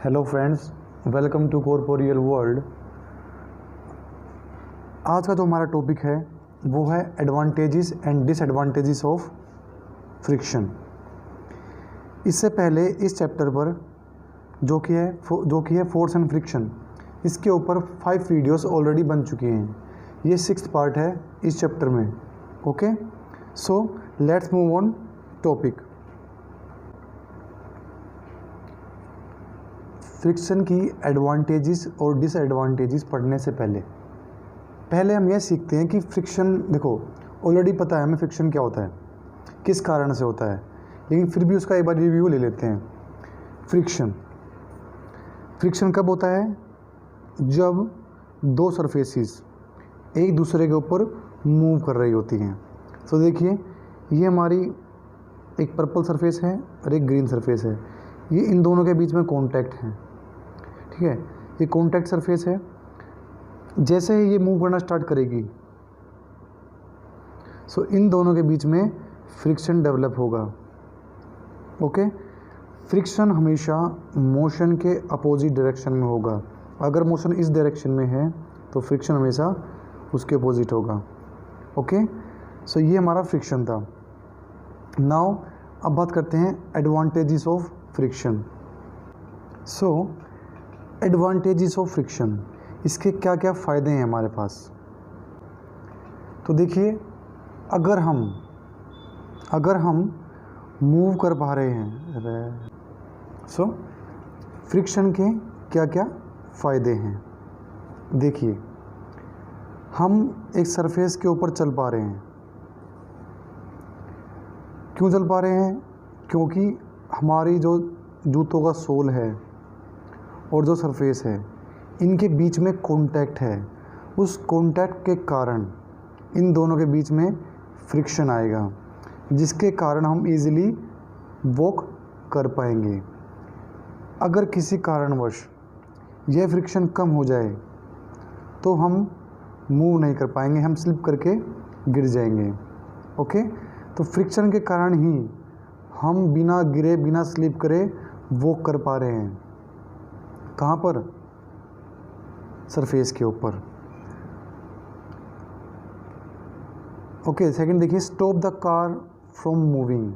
Hello friends, welcome to corporeal world. आज का जो हमारा टॉपिक है वो है advantages and disadvantages of friction. इससे पहले इस चैप्टर पर जो कि है फोर्स एंड फ्रिक्शन, इसके ऊपर 5 वीडियोस ऑलरेडी बन चुकी हैं। ये 6th पार्ट है इस चैप्टर में। Okay, so let's move on topic. Friction की एडवांटेजेस और डिसएडवांटेजेस पढ़ने से पहले हम ये सीखते हैं कि फ्रिक्शन, देखो ऑलरेडी पता है हमें फ्रिक्शन क्या होता है, किस कारण से होता है, लेकिन फिर भी उसका एक बार रिव्यू ले लेते हैं। फ्रिक्शन कब होता है? जब दो सरफेसिस एक दूसरे के ऊपर मूव कर रही होती हैं। तो देखिए, ये हमारी एक पर्पल सरफेस है और एक ग्रीन सरफेस है। ये इन दोनों के बीच में कांटेक्ट है, ठीक है। ये कांटेक्ट सरफेस है। जैसे ही ये मूव करना स्टार्ट करेगी, सो इन दोनों के बीच में फ्रिक्शन डेवलप होगा। ओके, फ्रिक्शन हमेशा मोशन के अपोजिट डायरेक्शन में होगा। अगर मोशन इस डायरेक्शन में है तो फ्रिक्शन हमेशा उसके अपोजिट होगा। ओके, सो ये हमारा फ्रिक्शन था। नाउ अब बात करते हैं advantages of friction. So advantages of friction, इसके क्या क्या फ़ायदे हैं हमारे पास। तो देखिए, अगर हम मूव कर पा रहे हैं, सो फ्रिक्शन के क्या क्या फ़ायदे हैं। देखिए, हम एक सरफेस के ऊपर चल पा रहे हैं। क्यों चल पा रहे हैं? क्योंकि हमारी जो जूतों का सोल है और जो सरफेस है, इनके बीच में कांटेक्ट है। उस कांटेक्ट के कारण इन दोनों के बीच में फ्रिक्शन आएगा, जिसके कारण हम इजीली वॉक कर पाएंगे। अगर किसी कारणवश यह फ्रिक्शन कम हो जाए तो हम मूव नहीं कर पाएंगे, हम स्लिप करके गिर जाएंगे। ओके, तो फ्रिक्शन के कारण ही हम बिना गिरे, बिना स्लिप करे वॉक कर पा रहे हैं। कहाँ पर? सरफेस के ऊपर। ओके, सेकंड देखिए, stop the car from moving.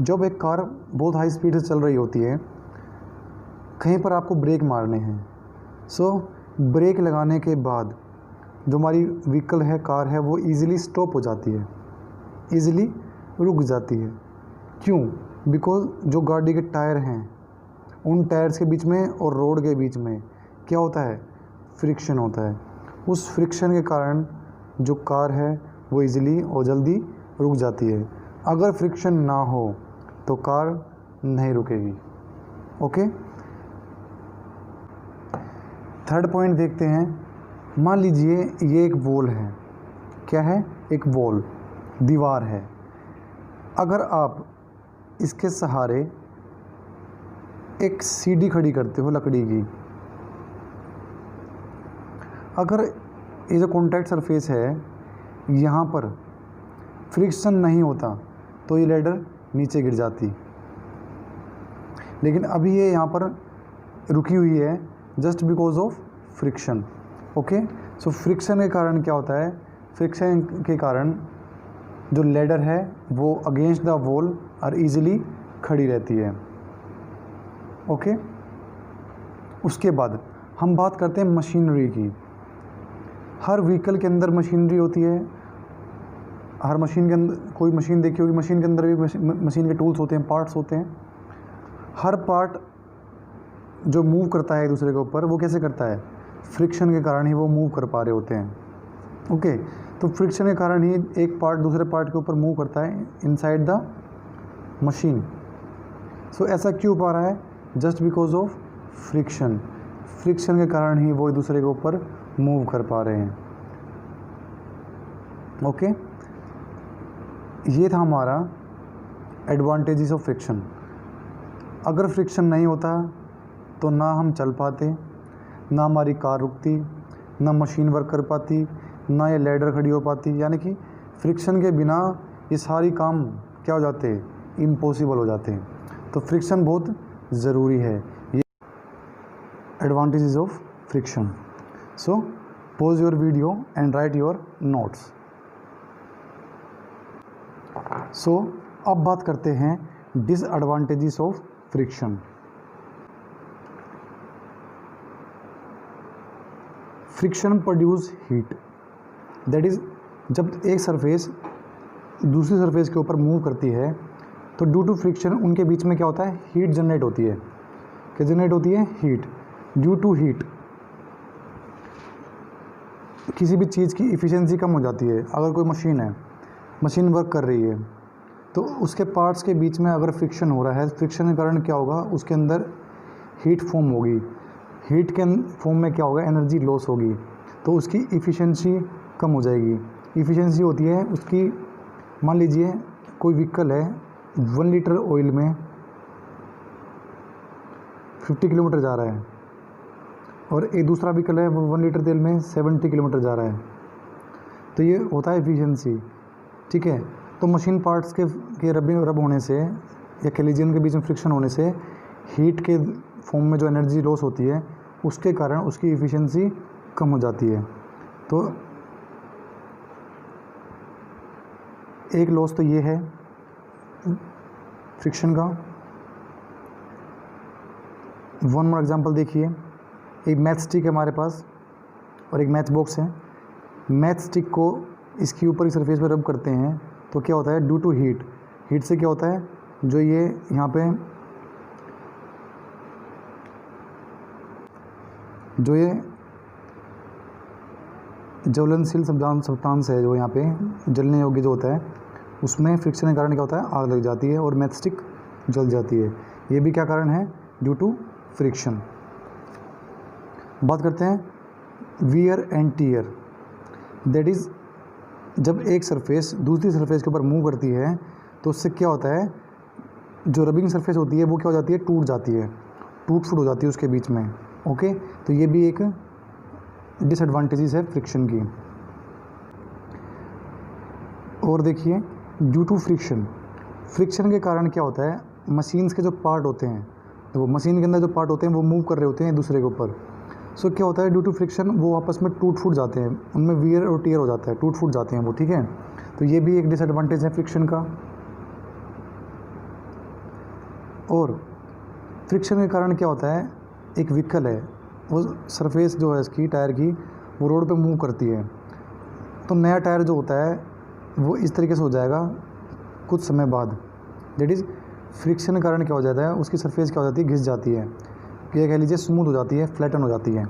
जब एक कार बहुत हाई स्पीड से चल रही होती है, कहीं पर आपको ब्रेक मारने हैं। सो ब्रेक लगाने के बाद जो हमारी व्हीकल है, कार है, वो इजीली स्टॉप हो जाती है, इजीली रुक जाती है। क्यों? बिकॉज जो गाड़ी के टायर हैं, उन टायर्स के बीच में और रोड के बीच में क्या होता है? फ्रिक्शन होता है। उस फ्रिक्शन के कारण जो कार है वो इजीली और जल्दी रुक जाती है। अगर फ्रिक्शन ना हो तो कार नहीं रुकेगी। ओके, थर्ड पॉइंट देखते हैं। मान लीजिए ये एक वॉल है। क्या है? एक वॉल, दीवार है। अगर आप इसके सहारे एक सीढ़ी खड़ी करते हो लकड़ी की, अगर ये जो कॉन्टैक्ट सरफेस है, यहाँ पर फ्रिक्शन नहीं होता तो ये लैडर नीचे गिर जाती। लेकिन अभी ये यहाँ पर रुकी हुई है just because of friction. Okay, so friction के कारण क्या होता है? फ्रिक्शन के कारण जो लैडर है वो अगेंस्ट द वॉल और इजीली खड़ी रहती है। ओके, उसके बाद हम बात करते हैं मशीनरी की। हर व्हीकल के अंदर मशीनरी होती है। हर मशीन के अंदर, कोई मशीन देखी होगी, मशीन के अंदर भी मशीन के टूल्स होते हैं, पार्ट्स होते हैं। हर पार्ट जो मूव करता है एक दूसरे के ऊपर, वो कैसे करता है? फ्रिक्शन के कारण ही वो मूव कर पा रहे होते हैं। ओके, तो फ्रिक्शन के कारण ही एक पार्ट दूसरे पार्ट के ऊपर मूव करता है इनसाइड द मशीन। सो ऐसा क्यों पा रहा है? Just because of friction. Friction के कारण ही वो एक दूसरे के ऊपर मूव कर पा रहे हैं। ओके, ये था हमारा एडवांटेजेस ऑफ फ्रिक्शन। अगर फ्रिक्शन नहीं होता तो ना हम चल पाते, ना हमारी कार रुकती, ना मशीन वर्क कर पाती, ना ये लैडर खड़ी हो पाती। यानी कि फ्रिक्शन के बिना ये सारी काम क्या हो जाते हैं? इम्पॉसिबल हो जाते हैं। तो फ्रिक्शन बहुत ज़रूरी है। advantages of friction. So pause your video and write your notes. So अब बात करते हैं disadvantages of friction. Friction produce heat, that is जब एक सरफेस दूसरी सरफेस के ऊपर मूव करती है तो ड्यू टू फ्रिक्शन उनके बीच में क्या होता है, हीट जनरेट होती है. क्या जनरेट होती है? हीट. ड्यू टू हीट किसी भी चीज़ की इफ़िशियंसी कम हो जाती है. अगर कोई मशीन है, मशीन वर्क कर रही है, तो उसके पार्ट्स के बीच में अगर फ्रिक्शन हो रहा है, फ्रिक्शन के कारण क्या होगा, उसके अंदर हीट फॉर्म होगी. हीट के फॉर्म में क्या होगा, एनर्जी लॉस होगी, तो उसकी इफ़िशियंसी कम हो जाएगी. इफ़िशियंसी होती है उसकी, मान लीजिए कोई व्हीकल है 1 लीटर ऑयल में 50 किलोमीटर जा रहा है और एक दूसरा व्हीकल है वो 1 लीटर तेल में 70 किलोमीटर जा रहा है, तो ये होता है एफिशिएंसी. ठीक है. तो मशीन पार्ट्स के रब होने से या कोलिजन के बीच में फ्रिक्शन होने से हीट के फॉर्म में जो एनर्जी लॉस होती है उसके कारण उसकी एफिशिएंसी कम हो जाती है. तो एक लॉस तो ये है फ्रिक्शन का. वन मोर एग्जांपल देखिए, एक मैथ स्टिक है हमारे पास और एक मैच बॉक्स है. मैथ स्टिक को इसके ऊपर की सरफेस पर रब करते हैं तो क्या होता है, ड्यू टू हीट, हीट से क्या होता है, जो ये यहाँ पे जो ये ज्वलनशील सब्सटेंस है जो यहाँ पे जलने योग्य जो होता है, उसमें फ्रिक्शन के कारण क्या होता है, आग लग जाती है और मैथ स्टिक जल जाती है. ये भी क्या कारण है, ड्यू टू फ्रिक्शन. बात करते हैं wear and tear, that is जब एक सरफेस दूसरी सरफेस के ऊपर मूव करती है तो उससे क्या होता है, जो रबिंग सरफेस होती है वो क्या हो जाती है, टूट जाती है, टूट फूट हो जाती है उसके बीच में. ओके. तो ये भी एक डिसएडवांटेजेस है फ्रिक्शन की. और देखिए ड्यू टू फ्रिक्शन, फ्रिक्शन के कारण क्या होता है, मशीन्स के जो पार्ट होते हैं, तो वो मशीन के अंदर जो पार्ट होते हैं वो मूव कर रहे होते हैं एक दूसरे के ऊपर. सो क्या होता है, ड्यू टू फ्रिक्शन वो आपस में टूट फूट जाते हैं, उनमें वियर और टीयर हो जाता है, टूट फूट जाते हैं वो. ठीक है. तो ये भी एक डिसएडवांटेज है फ्रिक्शन का. और फ्रिक्शन के कारण क्या होता है, एक व्हीकल है वो सरफेस जो है इसकी टायर की वो रोड पे मूव करती है, तो नया टायर जो होता है वो इस तरीके से हो जाएगा कुछ समय बाद. दैट इज़ फ्रिक्शन के कारण क्या हो जाता है, उसकी सरफेस क्या हो जाती है, घिस जाती है, ये कह लीजिए स्मूथ हो जाती है, फ्लैटन हो जाती है.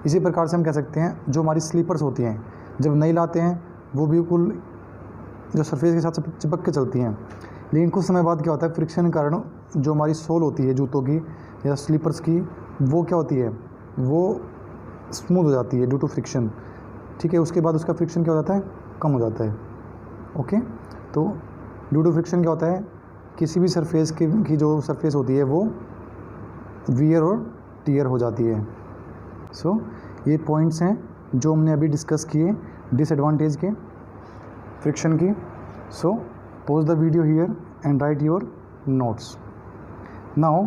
इसी प्रकार से हम कह सकते हैं जो हमारी स्लीपर्स होती हैं जब नई लाते हैं वो बिल्कुल जो सरफेस के साथ चिपक के चलती हैं, लेकिन कुछ समय बाद क्या होता है, फ्रिक्शन के कारण जो हमारी सोल होती है जूतों की या स्लीपर्स की वो क्या होती है, वो स्मूथ हो जाती है ड्यू टू फ्रिक्शन. ठीक है. उसके बाद उसका फ्रिक्शन क्या हो जाता है, कम हो जाता है. ओके. तो ड्यू टू फ्रिक्शन क्या होता है, किसी भी सरफेस की जो सरफेस होती है वो वियर और टीयर हो जाती है. सो ये पॉइंट्स हैं जो हमने अभी डिस्कस किए डिसएडवांटेज के फ्रिक्शन की. So pause the video here and right your notes. Now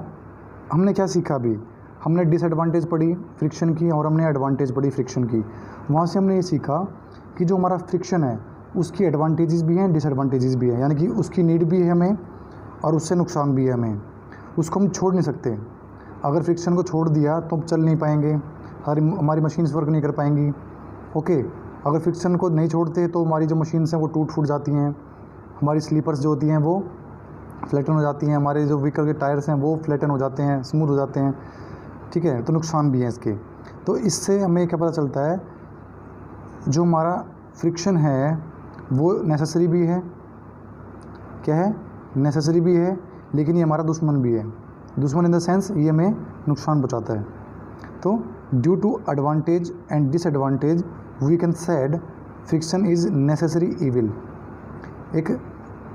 हमने क्या सीखा अभी, हमने डिसएडवांटेज पढ़ी फ्रिक्शन की और हमने एडवांटेज पढ़ी फ्रिक्शन की. वहाँ से हमने ये सीखा कि जो हमारा फ्रिक्शन है उसकी एडवांटेजेस भी हैं, डिसएडवांटेजेस भी हैं, यानी कि उसकी नीड भी है हमें और उससे नुकसान भी है हमें. उसको हम छोड़ नहीं सकते. अगर फ्रिक्शन को छोड़ दिया तो हम चल नहीं पाएंगे, हमारी मशीन्स वर्क नहीं कर पाएंगी. ओके. अगर फ्रिक्शन को नहीं छोड़ते तो हमारी जो मशीन्स हैं वो टूट फूट जाती हैं, हमारी स्लीपर्स जो होती हैं वो फ्लैटन हो जाती हैं, हमारे जो व्हीकल के टायर्स हैं वो फ्लैटन हो जाते हैं, स्मूथ हो जाते हैं. ठीक है. तो नुकसान भी हैं इसके. तो इससे हमें क्या पता चलता है, जो हमारा फ्रिक्शन है वो नेसेसरी भी है. क्या है, नेसेसरी भी है, लेकिन ये हमारा दुश्मन भी है. दुश्मन इन द सेंस ये हमें नुकसान पहुंचाता है. तो due to advantage and disadvantage we can said friction is necessary evil, एक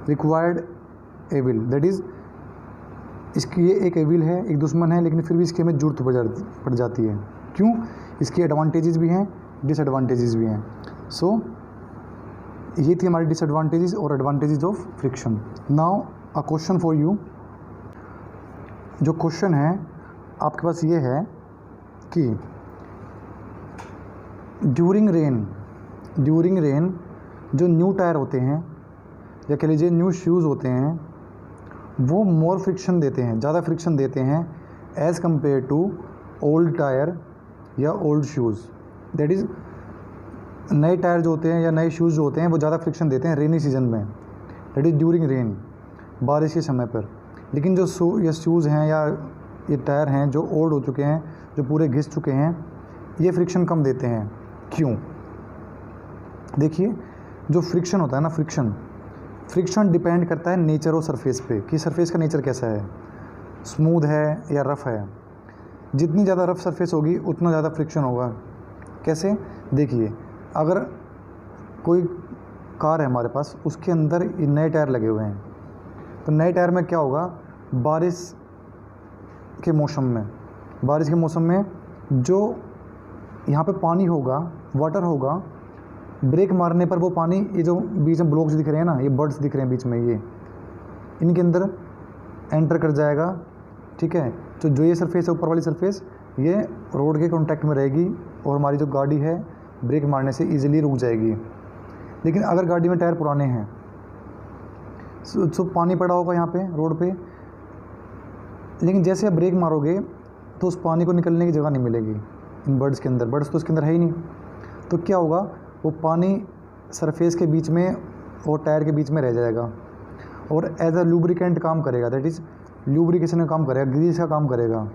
रिक्वायर्ड एविल. दैट इज़ इसकी ये एक एविल है, एक दुश्मन है, लेकिन फिर भी इसकी हमें जरूरत पड़ जाती है. क्यों, इसकी एडवांटेजेस भी हैं, डिसएडवांटेजेस भी हैं. सो ये थी हमारी डिसएडवांटेजेस और advantages of friction. Now a question for you. जो क्वेश्चन है आपके पास ये है कि ड्यूरिंग रेन जो न्यू टायर होते हैं या कह लीजिए न्यू शूज़ होते हैं वो मोर फ्रिक्शन देते हैं, ज़्यादा फ्रिक्शन देते हैं as compare to old tyre या ओल्ड शूज़। दैट इज़ नए टायर जो होते हैं या नए शूज़ जो होते हैं वो ज़्यादा फ्रिक्शन देते हैं रेनी सीजन में, दैट इज़ ड्यूरिंग रेन, बारिश के समय पर। लेकिन जो शूज़ हैं या ये टायर हैं जो ओल्ड हो चुके हैं, जो पूरे घिस चुके हैं, ये फ्रिक्शन कम देते हैं। क्यों? देखिए, जो फ्रिक्शन होता है ना, फ्रिक्शन डिपेंड करता है नेचर और सरफेस पे कि सरफेस का नेचर कैसा है, स्मूथ है या रफ़ है। जितनी ज़्यादा रफ़ सरफेस होगी उतना ज़्यादा फ्रिक्शन होगा। कैसे? देखिए, अगर कोई कार है हमारे पास, उसके अंदर नए टायर लगे हुए हैं, तो नए टायर में क्या होगा, बारिश के मौसम में जो यहाँ पे पानी होगा, वाटर होगा, ब्रेक मारने पर वो पानी, ये जो बीच में ब्लॉक्स दिख रहे हैं ना, ये बर्ड्स दिख रहे हैं बीच में, ये इनके अंदर एंटर कर जाएगा। ठीक है, तो जो ये सरफेस है, ऊपर वाली सरफेस, ये रोड के कांटेक्ट में रहेगी और हमारी जो गाड़ी है ब्रेक मारने से इजीली रुक जाएगी। लेकिन अगर गाड़ी में टायर पुराने हैं, सो पानी पड़ा होगा यहाँ पे रोड पे, लेकिन जैसे आप ब्रेक मारोगे तो उस पानी को निकलने की जगह नहीं मिलेगी इन बर्ड्स के अंदर। बर्ड्स तो उसके अंदर है ही नहीं, तो क्या होगा, वो पानी सरफेस के बीच में और टायर के बीच में रह जाएगा और एज अ लुब्रिकेंट काम करेगा, दैट इज़ लुब्रिकेशन का काम करेगा, ग्रीस का काम करेगा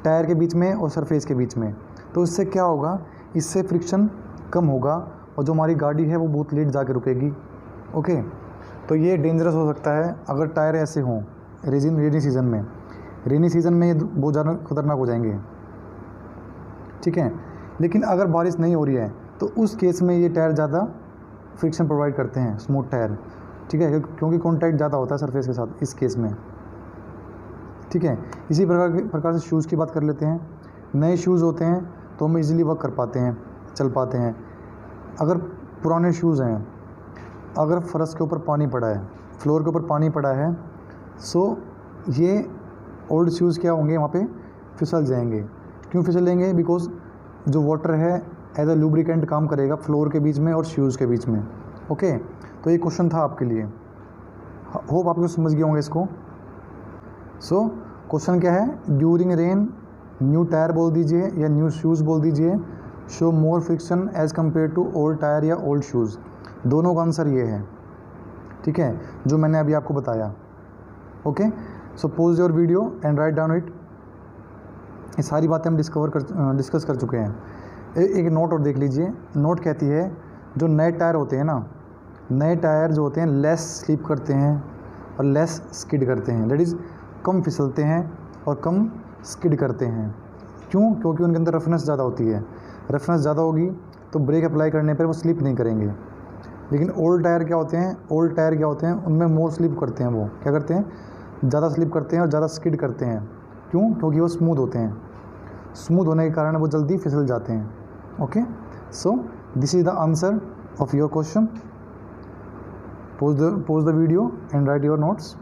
टायर के बीच में और सरफेस के बीच में। तो इससे क्या होगा, इससे फ्रिक्शन कम होगा और जो हमारी गाड़ी है वो बहुत लेट जाके रुकेगी। ओके, तो ये डेंजरस हो सकता है अगर टायर ऐसे हों रेनी सीज़न में ये बहुत ज़्यादा खतरनाक हो जाएंगे। ठीक है, लेकिन अगर बारिश नहीं हो रही है तो उस केस में ये टायर ज़्यादा फ्रिक्शन प्रोवाइड करते हैं, स्मूथ टायर। ठीक है, क्योंकि कॉन्टैक्ट ज़्यादा होता है सरफेस के साथ इस केस में। ठीक है, इसी प्रकार से शूज़ की बात कर लेते हैं। नए शूज़ होते हैं तो हम इजीली वर्क कर पाते हैं, चल पाते हैं। अगर पुराने शूज़ हैं, अगर फर्श के ऊपर पानी पड़ा है, फ्लोर के ऊपर पानी पड़ा है, सो ये ओल्ड शूज़ क्या होंगे, वहाँ पे फिसल जाएंगे। क्यों फिसलेंगे? बिकॉज जो वाटर है एज अ लुब्रिकेंट काम करेगा फ्लोर के बीच में और शूज़ के बीच में। ओके, तो ये क्वेश्चन था आपके लिए, होप आपको समझ गए होंगे इसको। सो क्वेश्चन क्या है, ड्यूरिंग रेन न्यू टायर बोल दीजिए या न्यू शूज़ बोल दीजिए, show more friction as compare to old tyre या ओल्ड शूज़। दोनों का आंसर ये है। ठीक है, जो मैंने अभी आपको बताया। Okay, so pause your video and write down it. ये सारी बातें हम डिस्कस कर चुके हैं। एक नोट और देख लीजिए। नोट कहती है जो नए टायर होते हैं ना, नए टायर जो होते हैं लेस स्लिप करते हैं और लेस स्किड करते हैं, दैट इज़ कम फिसलते हैं और कम स्किड करते हैं। क्यों? क्योंकि उनके अंदर रफनेस ज़्यादा होती है। रफनेस ज़्यादा होगी तो ब्रेक अप्लाई करने पर वो स्लिप नहीं करेंगे। लेकिन ओल्ड टायर क्या होते हैं, उनमें मोर स्लिप करते हैं। वो क्या करते हैं, ज़्यादा स्लिप करते हैं और ज़्यादा स्किड करते हैं। क्यों? क्योंकि वो स्मूथ होते हैं। स्मूथ होने के कारण वो जल्दी फिसल जाते हैं। Okay, so this is the answer of your question. Pause the video and write your notes.